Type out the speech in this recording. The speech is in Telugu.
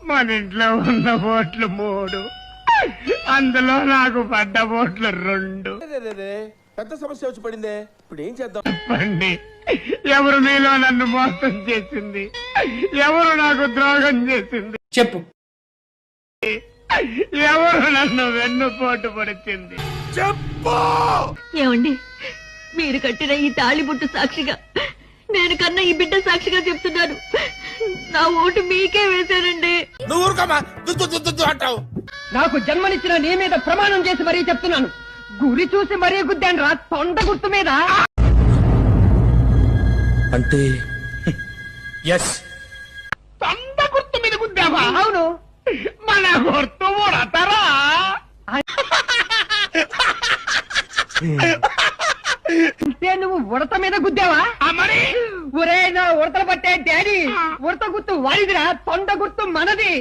మన ఇంట్లో ఉన్న ఓట్లు 3, అందులో నాకు పడ్డ ఓట్లు 2. పెద్ద సమస్య వచ్చి పడిందే, ఇప్పుడు ఏం చేద్దాం? చెప్పండి, ఎవరు మీలో నన్ను మోసం చేసింది? ఎవరు నాకు ద్రోహం చేసింది? చెప్పు. ఎవరు నన్ను వెన్నుపోటు పడిచింది? చెప్పు. ఏమండి, మీరు కట్టిన ఈ తాళిబుట్టు సాక్షిగా, నేను కన్నా ఈ బిడ్డ సాక్షిగా చెప్తున్నాను, నా ఓటు మీకే వేశానండి. నువ్వు ఊరుకోమా, అంటావు. నాకు జన్మనిచ్చిన నీ మీద ప్రమాణం చేసి మరీ చెప్తున్నాను, గురి చూసి మరీ గుద్దాను రా తొండ గుర్తు మీద. అంటే ఎస్, తొండ గుర్తు మీద గుద్దావా? అవును. మన గుర్తు ఉడతారా? అంటే నువ్వు ఉడత మీద గుద్దావా? మరి ఒరే నా ఉడతలు పట్టే డాడీ, ఉడత గుర్తు వాడిదిరా, తొండ గుర్తు మనది.